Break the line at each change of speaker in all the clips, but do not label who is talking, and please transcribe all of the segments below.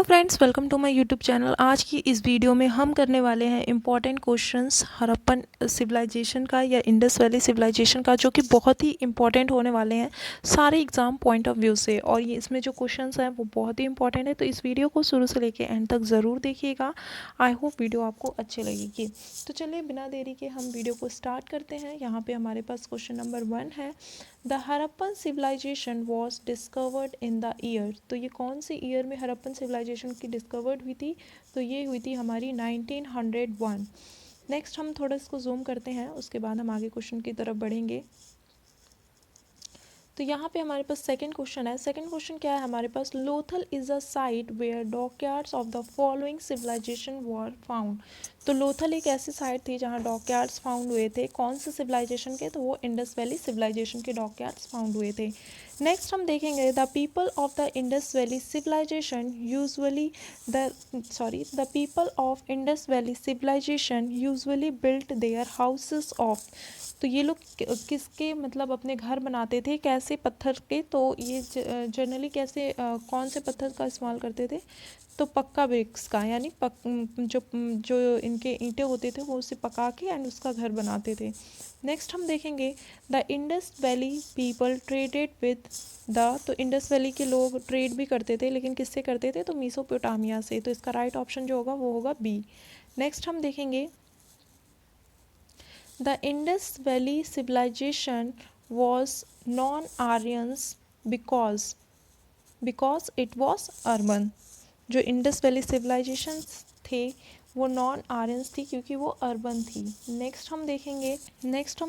Friends, welcome to my YouTube channel. आज की इस वीडियो में हम करने वाले हैं इम्पॉर्टेंट क्वेश्चंस हड़प्पन सिविलाइजेशन का या इंडस वैली सिविलाइजेशन का, जो कि बहुत ही इम्पॉर्टेंट होने वाले हैं सारे एग्जाम पॉइंट ऑफ व्यू से। और ये इसमें जो क्वेश्चंस हैं वो बहुत ही इंपॉर्टेंट है, तो इस वीडियो को शुरू से लेकर एंड तक ज़रूर देखिएगा। आई होप वीडियो आपको अच्छी लगेगी। तो चलिए बिना देरी के हम वीडियो को स्टार्ट करते हैं। यहाँ पर हमारे पास क्वेश्चन नंबर 1 है, the Harappan civilisation was discovered in the year. तो ये कौन से ईयर में हड़प्पन सिविलाइजेशन की डिस्कवर्ड हुई थी? तो ये हुई थी हमारी 1901। नेक्स्ट हम थोड़ा इसको जूम करते हैं, उसके बाद हम आगे क्वेश्चन की तरफ बढ़ेंगे। तो यहाँ पे हमारे पास सेकंड क्वेश्चन है। सेकंड क्वेश्चन क्या है हमारे पास? Lothal is a site where dockyards of the following civilization were found. तो लोथल एक ऐसी साइट थी जहाँ डॉकयार्ड्स फाउंड हुए थे। कौन से सिविलाइजेशन के? तो वो इंडस वैली सिविलाइजेशन के डॉकयार्ड्स फाउंड हुए थे। नेक्स्ट हम देखेंगे, the people of the Indus valley civilisation usually the people of Indus valley civilisation usually built their houses of. तो ये लोग किसके मतलब अपने घर बनाते थे? कैसे पत्थर के? तो ये जनरली कैसे कौन से पत्थर का इस्तेमाल करते थे? तो पक्का ब्रिक्स का, यानी जो जो इनके ईंटें होते थे वो उसे पका के एंड उसका घर बनाते थे। नेक्स्ट हम देखेंगे, the Indus valley people traded with the. तो इंडस वैली के लोग ट्रेड भी करते थे, लेकिन किससे करते थे? तो मेसोपोटामिया से। तो इसका राइट ऑप्शन जो होगा वो होगा बी। नेक्स्ट हम देखेंगे, The Indus Valley civilization was non-Aryans because it was urban. जो इंडस वैली सिविलाइजेशन थे वो नॉन आर्यंस थी क्योंकि वो अर्बन थी। नेक्स्ट हम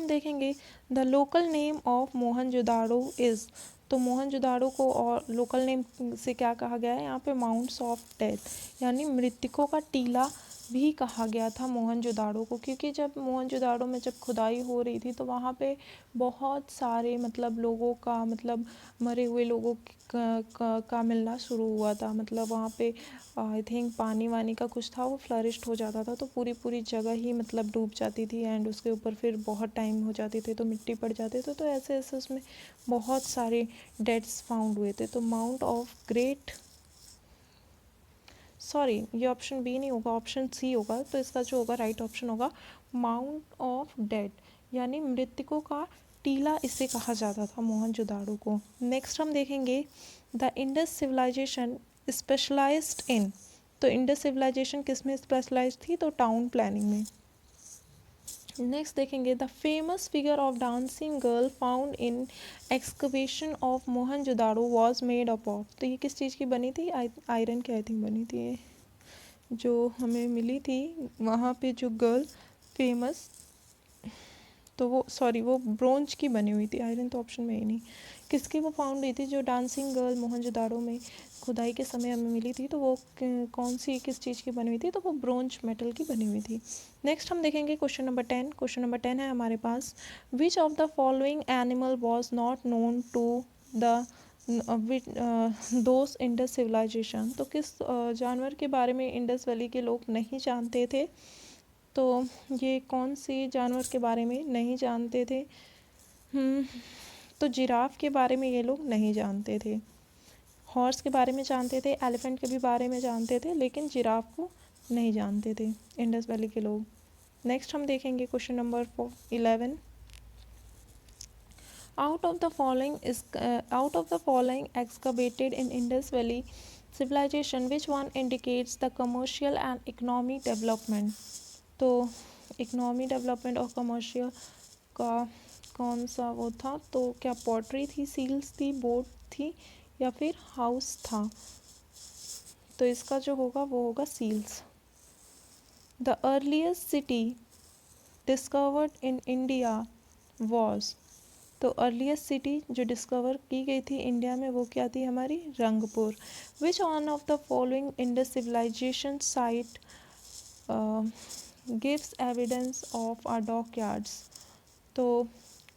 देखेंगे the local name of Mohenjodaro is. तो मोहनजोदाड़ो को और लोकल नेम से क्या कहा गया है यहाँ पे? माउंट्स ऑफ डेथ, यानी मृतकों का टीला भी कहा गया था मोहनजोदाड़ो को। क्योंकि जब मोहनजोदाड़ो में जब खुदाई हो रही थी तो वहाँ पे बहुत सारे मतलब लोगों का मतलब मरे हुए लोगों का मिलना शुरू हुआ था। मतलब वहाँ पे आई थिंक पानी वानी का कुछ था, वो फ्लरिश्ड हो जाता था, तो पूरी जगह ही मतलब डूब जाती थी एंड उसके ऊपर फिर बहुत टाइम हो जाते थे तो मिट्टी पड़ जाते थे। तो ऐसे ऐसे उसमें बहुत सारे डेथ्स फाउंड हुए थे। तो माउंट ऑफ ग्रेट ये ऑप्शन बी नहीं होगा, ऑप्शन सी होगा। तो इसका जो होगा राइट ऑप्शन होगा माउंट ऑफ डेड, यानी मृतकों का टीला इसे कहा जाता था मोहनजोदाड़ो को। नेक्स्ट हम देखेंगे, द इंडस सिविलाइजेशन स्पेशलाइज्ड इन। तो इंडस सिविलाइजेशन किस में स्पेशलाइज थी? तो टाउन प्लानिंग में। नेक्स्ट देखेंगे, the famous figure of dancing girl found in excavation of Mohenjodaro was made up of. तो ये किस चीज़ की बनी थी? आयरन की आई थिंक बनी थी ये, जो हमें मिली थी वहाँ पे जो गर्ल फेमस। तो वो ब्रोंज की बनी हुई थी, आयरन तो ऑप्शन में ही नहीं। किसकी वो फाउंड हुई थी? जो डांसिंग गर्ल मोहनजोदाड़ो में खुदाई के समय हमें मिली थी, तो वो कौन सी किस चीज़ की बनी हुई थी? तो वो ब्रोंज मेटल की बनी हुई थी। नेक्स्ट हम देखेंगे क्वेश्चन नंबर 10। क्वेश्चन नंबर 10 है हमारे पास, which of the following animal was not known to the those Indus civilization. तो किस जानवर के बारे में इंडस वैली के लोग नहीं जानते थे? तो ये कौन सी जानवर के बारे में नहीं जानते थे? तो जिराफ के बारे में ये लोग नहीं जानते थे। हॉर्स के बारे में जानते थे, एलिफेंट के भी बारे में जानते थे, लेकिन जिराफ को नहीं जानते थे इंडस वैली के लोग। नेक्स्ट हम देखेंगे question number 11। Out of the following excavated in Indus Valley civilization, which one indicates the commercial and economic development? तो इकोनॉमी डेवलपमेंट और कमर्शियल का कौन सा वो था? तो क्या पॉटरी थी, सील्स थी, बोट थी, या फिर हाउस था? तो इसका जो होगा वो होगा seals. The earliest city discovered in India was. तो अर्लीस्ट सिटी जो डिस्कवर की गई थी इंडिया में वो क्या थी? हमारी Rangpur. Which one of the following Indus civilisation site gives evidence of are dockyards. तो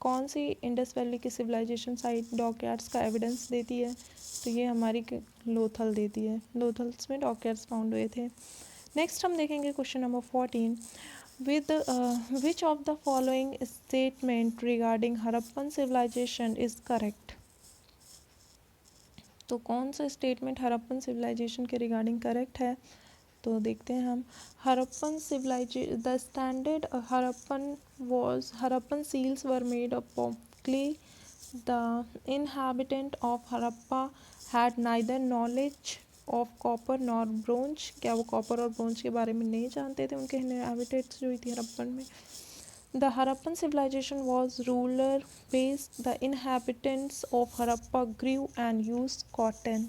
कौन सी इंडस वैली की सिविलाइजेशन साइट डॉकयार्ड्स का एविडेंस देती है? तो ये हमारी लोथल देती है। लोथल्स में डॉकयार्ड्स फाउंड हुए थे। नेक्स्ट हम देखेंगे question number 14, with which of the following statement regarding Harappan civilization is correct? तो कौन सा स्टेटमेंट हड़प्पन सिविलाइजेशन के रिगार्डिंग करेक्ट है? तो देखते हैं हम। Harappan civilisation, the standard Harappan seals were made up of clay. The inhabitant of Harappa had neither knowledge of copper nor bronze. क्या वो कॉपर और ब्रोंज के बारे में नहीं जानते थे उनके इनहैबिटेंट्स जो हुई थी हड़प्पन में? The Harappan civilization was ruler based. The inhabitants of Harappa grew and used cotton.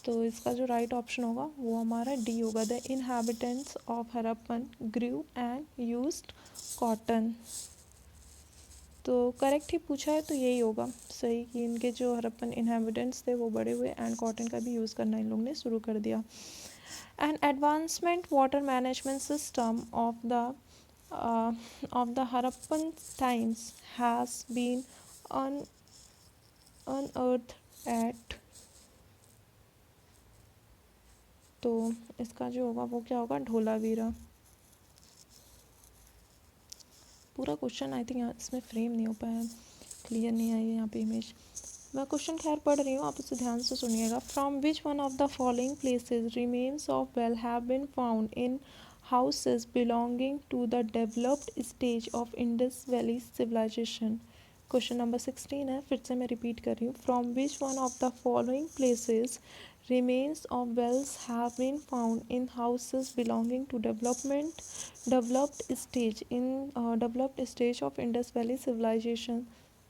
तो इसका जो राइट ऑप्शन होगा वो हमारा डी होगा। The inhabitants of Harappan grew and used cotton. तो करेक्ट ही पूछा है तो यही होगा सही कि इनके जो हरप्पन इनहैबिटेंट्स थे वो बड़े हुए एंड कॉटन का भी यूज़ करना इन लोगों ने शुरू कर दिया। An advancement water management system of the Harappan times has been unearthed at। तो इसका जो होगा वो क्या होगा? ढोलावीरा। पूरा क्वेश्चन आई थिंक इसमें फ्रेम नहीं हो पाया, क्लियर नहीं आई है यहाँ पे इमेज। मैं क्वेश्चन खैर पढ़ रही हूँ, आप इसे ध्यान से सुनिएगा। From which one of the following places remains of well have been found in houses belonging to the developed stage of Indus Valley civilization। Question number 16 है, फिर से मैं रिपीट कर रही हूँ। From which one of the following places remains of wells have been found in houses belonging to developed stage of Indus Valley civilization।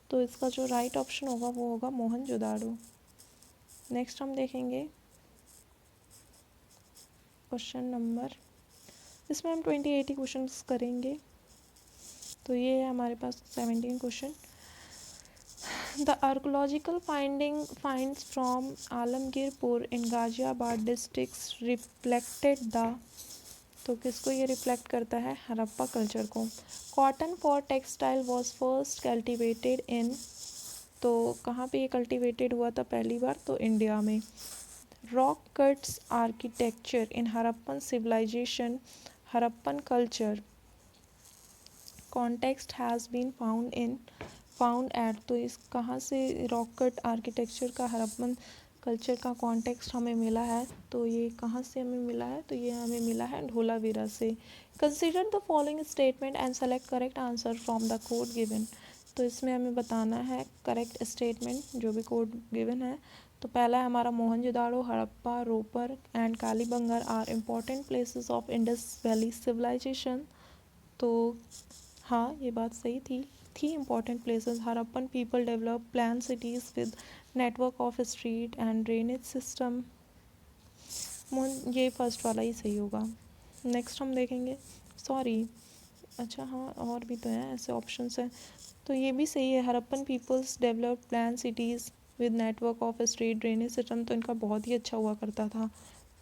तो इसका जो राइट ऑप्शन होगा वो होगा मोहनजोदाड़ो। नेक्स्ट हम देखेंगे क्वेश्चन नंबर, इसमें हम 20-80 क्वेश्चन करेंगे। तो ये है हमारे पास 17 question. The archaeological finds from Alamgirpur in Ghaziabad district reflected the. तो किसको ये रिफ्लेक्ट करता है? हड़प्पा कल्चर को। Cotton for textile was first cultivated in. तो कहाँ पे ये कल्टिवेटेड हुआ था पहली बार? तो इंडिया में। Rock cuts architecture in Harappan civilisation, Harappan culture context has been found at. तो इस कहाँ से रॉक कट आर्किटेक्चर का हड़प्पन कल्चर का कॉन्टेक्स्ट हमें मिला है? तो ये कहाँ से हमें मिला है? तो ये हमें मिला है ढोलावीरा से। Consider the following statement and select correct answer from the code given. तो इसमें हमें बताना है करेक्ट स्टेटमेंट जो भी कोड गिवन है। तो पहला है हमारा Mohenjodaro, Harappa, Ropar and Kalibangan are important places of Indus valley civilisation. तो हाँ, ये बात सही थी important places. Harappan people develop plan cities with network of street and drainage system. ये फर्स्ट वाला ही सही होगा। नेक्स्ट हम देखेंगे, सॉरी अच्छा हाँ और भी तो हैं ऐसे ऑप्शंस हैं। तो ये भी सही है, Harappan peoples develop plan cities with network of street drainage system. तो इनका बहुत ही अच्छा हुआ करता था,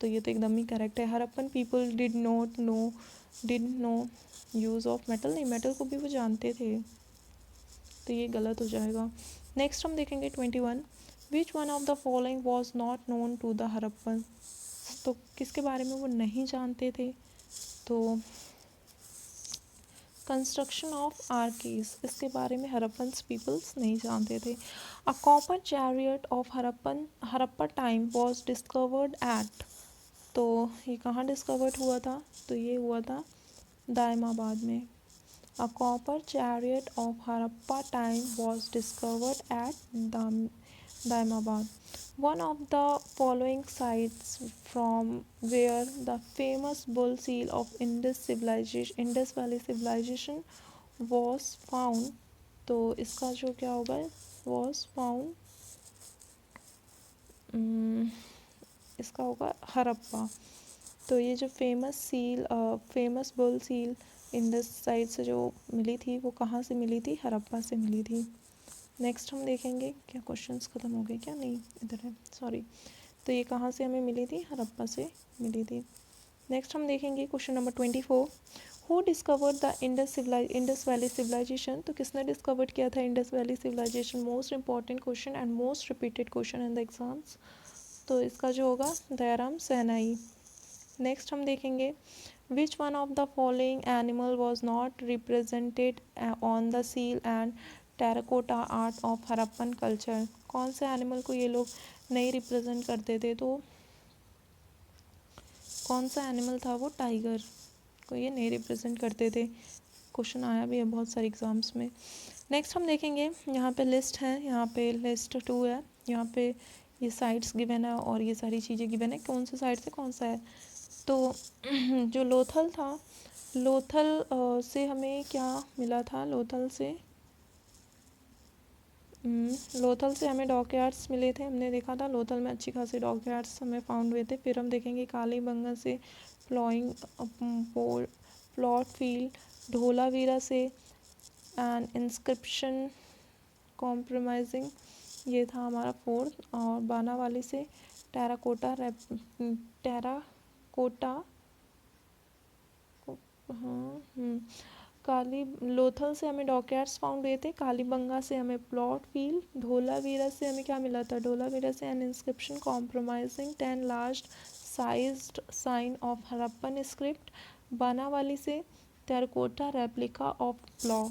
तो ये तो एकदम ही करेक्ट है। Harappan people did no use of metal. नहीं, मेटल को भी वो जानते थे, तो ये गलत हो जाएगा। नेक्स्ट हम देखेंगे 21। Which one of the following was not known to the Harappan. तो किसके बारे में वो नहीं जानते थे? तो कंस्ट्रक्शन ऑफ आर्कीज, इसके बारे में हड़प्पन पीपल्स नहीं जानते थे। A copper chariot of Harappa time was discovered at. तो ये कहाँ डिस्कवर्ड हुआ था? तो ये हुआ था दायमाबाद में। A copper chariot of Harappa time was discovered at Daimabad. One of the following sites from where the famous bull seal of Indus Valley civilization was found। तो इसका जो क्या होगा? was found, इसका होगा हड़प्पा। तो ये जो famous bull seal Indus side से जो मिली थी वो कहाँ से मिली थी? हड़प्पा से मिली थी। नेक्स्ट हम देखेंगे, क्या क्वेश्चंस ख़त्म हो गए क्या? नहीं, इधर है, सॉरी। तो ये कहाँ से हमें मिली थी? हड़प्पा से मिली थी। नेक्स्ट हम देखेंगे question number 24। Who discovered the Indus valley civilisation. तो किसने डिस्कवर्ड किया था Indus valley civilisation? Most important question and most repeated question in the exams. तो इसका जो होगा दयाराम सहनाई। नेक्स्ट हम देखेंगे which one of the following animal was not represented on the seal and terracotta art of Harappan culture. कौन से एनिमल को ये लोग नहीं रिप्रेजेंट करते थे, तो कौन सा एनिमल था वो, टाइगर को ये नहीं रिप्रेजेंट करते थे। क्वेश्चन आया भी है बहुत सारे एग्जाम्स में। नेक्स्ट हम देखेंगे, यहाँ पे लिस्ट है, यहाँ पे लिस्ट 2 है, यहाँ पे ये साइट्स गिवन है और ये सारी चीज़ें गिवन है, कौन से साइड से कौन सा है। तो जो लोथल था, लोथल से हमें क्या मिला था, लोथल से हमें डॉकयार्ड्स मिले थे, हमने देखा था लोथल में अच्छी खासी डॉकयार्ड्स हमें फाउंड हुए थे। फिर हम देखेंगे कालीबंगा से प्लॉट फील्ड, धोलावीरा से एंड इंस्क्रिप्शन कॉम्प्रोमाइजिंग, ये था हमारा 4th। और बानावाली से टेराकोटा काली लोथल से हमें डॉकयार्ड्स फाउंड हुए थे, कालीबंगा से हमें प्लॉट फील्ड, धोलावीरा से हमें क्या मिला था, धोलावीरा से an inscription compromising 10 large sized sign of Harappan script, Banawali से टेराकोटा रेप्लिका ऑफ प्लॉ।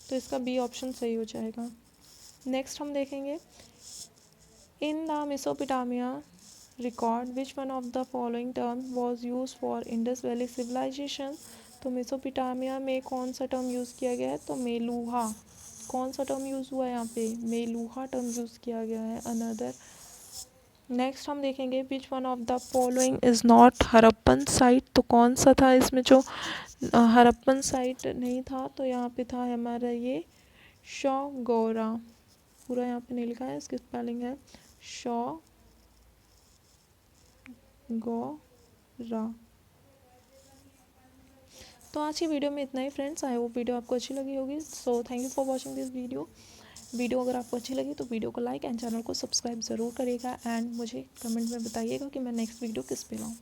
तो इसका बी ऑप्शन सही हो जाएगा। नेक्स्ट हम देखेंगे, in the Mesopotamia record which one of the following term was use for Indus valley civilisation. तो मेसोपोटामिया में कौन सा टर्म यूज़ किया गया है, तो मेलूहा। कौन सा टर्म यूज़ हुआ है यहाँ पे, मेलूहा टर्म यूज़ किया गया है, अनदर। नेक्स्ट हम देखेंगे, which one of the following is not Harappan site. तो कौन सा था इसमें जो हड़प्पन साइट नहीं था, तो यहाँ पे था हमारा ये शौगौरा। पूरा यहाँ पे नहीं लिखा है, इसकी स्पेलिंग है शौगौरा। तो आज की वीडियो में इतना ही फ्रेंड्स, आई होप वीडियो आपको अच्छी लगी होगी। So thank you for watching this video अगर आपको अच्छी लगी तो वीडियो को लाइक एंड चैनल को सब्सक्राइब ज़रूर करिएगा एंड मुझे कमेंट में बताइएगा कि मैं नेक्स्ट वीडियो किस पे लाऊँ।